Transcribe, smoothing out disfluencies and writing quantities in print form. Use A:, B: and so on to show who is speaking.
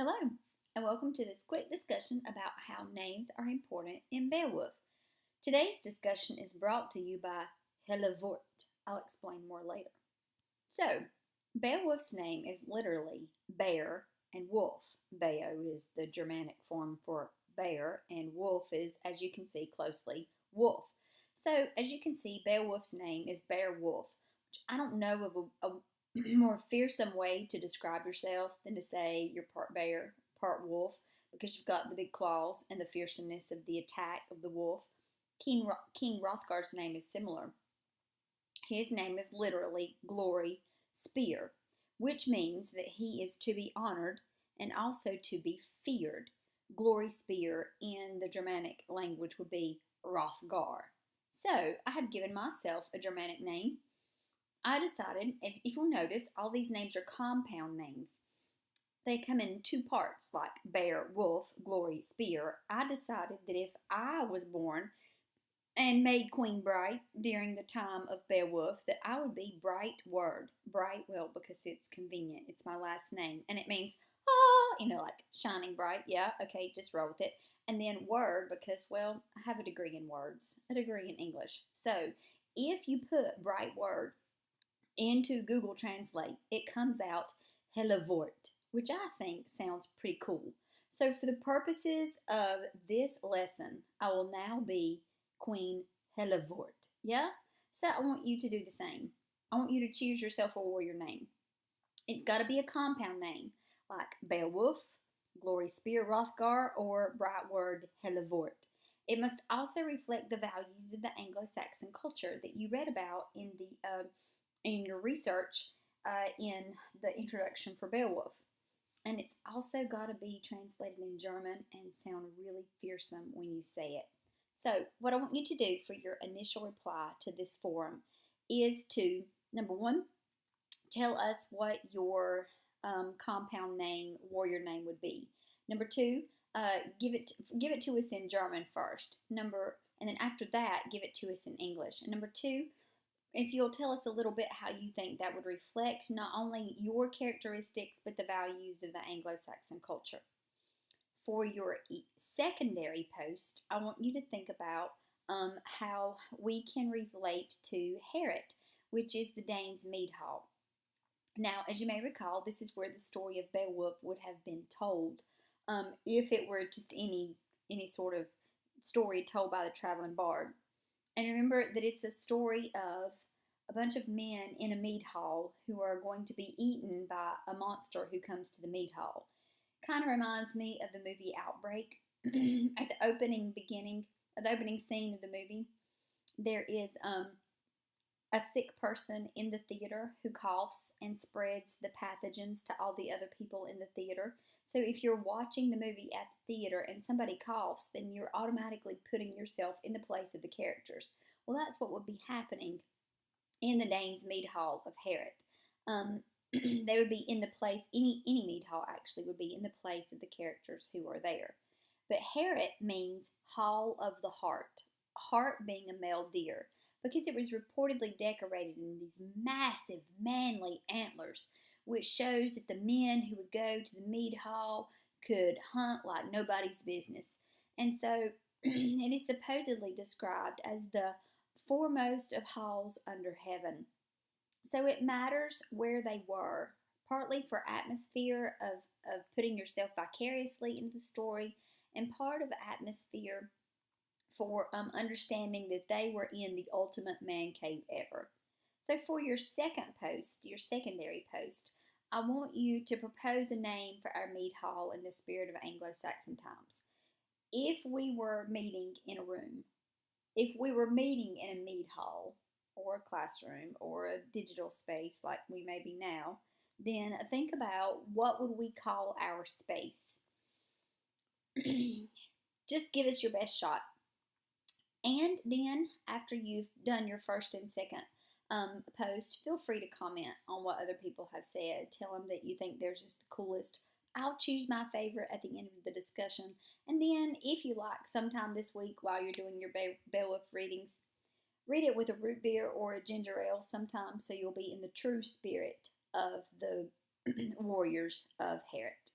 A: Hello, and welcome to this quick discussion about how names are important in Beowulf. Today's discussion is brought to you by Hellevoort. I'll explain more later. So, Beowulf's name is literally bear and wolf. Beo is the Germanic form for bear, and wolf is, as you can see closely, wolf. So, as you can see, Beowulf's name is Beowulf, which I don't know of a more fearsome way to describe yourself than to say you're part bear, part wolf, because you've got the big claws and the fearsomeness of the attack of the wolf. King Hrothgar's name is similar. His name is literally Glory Spear, which means that he is to be honored and also to be feared. Glory Spear in the Germanic language would be Hrothgar. So I have given myself a Germanic name. I decided, if you'll notice, all these names are compound names. They come in two parts, like bear, wolf, glory, spear. I decided that if I was born and made Queen Bright during the time of Beowulf, that I would be Bright Word. Bright, well, because it's convenient. It's my last name. And it means, like shining bright. Yeah, okay, just roll with it. And then Word, because, well, I have a degree in words, a degree in English. So if you put Bright Word into Google Translate, it comes out Hellevoort, which I think sounds pretty cool. So for the purposes of this lesson, I will now be Queen Hellevoort. Yeah? So I want you to do the same. I want you to choose yourself a warrior name. It's got to be a compound name, like Beowulf, Glory Spear Hrothgar, or Bright Word Hellevoort. It must also reflect the values of the Anglo-Saxon culture that you read about in your research in the introduction for Beowulf. And it's also got to be translated in German and sound really fearsome when you say it. So what I want you to do for your initial reply to this forum is to, number one, tell us what your compound name, warrior name would be. Number two, give it to us in German first. And then after that, give it to us in English. And number two, if you'll tell us a little bit how you think that would reflect not only your characteristics, but the values of the Anglo-Saxon culture. For your secondary post, I want you to think about how we can relate to Heret, which is the Danes' mead hall. Now, as you may recall, this is where the story of Beowulf would have been told if it were just any sort of story told by the traveling bard. And remember that it's a story of a bunch of men in a mead hall who are going to be eaten by a monster who comes to the mead hall. Kind of reminds me of the movie Outbreak. At the opening scene of the movie, there is a sick person in the theater who coughs and spreads the pathogens to all the other people in the theater. So if you're watching the movie at the theater and somebody coughs, then you're automatically putting yourself in the place of the characters. Well, that's what would be happening in the Danes' mead hall of Heret. They would be in the place, any mead hall actually would be in the place of the characters who are there. But Heret means hall of the heart, heart being a male deer, because it was reportedly decorated in these massive, manly antlers, which shows that the men who would go to the mead hall could hunt like nobody's business. And so it is supposedly described as the foremost of halls under heaven. So it matters where they were, partly for atmosphere of putting yourself vicariously into the story, and part of atmosphere for understanding that they were in the ultimate man cave ever. So for your second post, your secondary post, I want you to propose a name for our mead hall in the spirit of Anglo-Saxon times. If we were meeting in a room, if we were meeting in a mead hall or a classroom or a digital space like we may be now, then think about what would we call our space. Just give us your best shot. And then, after you've done your first and second post, feel free to comment on what other people have said. Tell them that you think theirs is the coolest. I'll choose my favorite at the end of the discussion. And then, if you like, sometime this week while you're doing your Beowulf readings, read it with a root beer or a ginger ale sometime so you'll be in the true spirit of the warriors of Heret.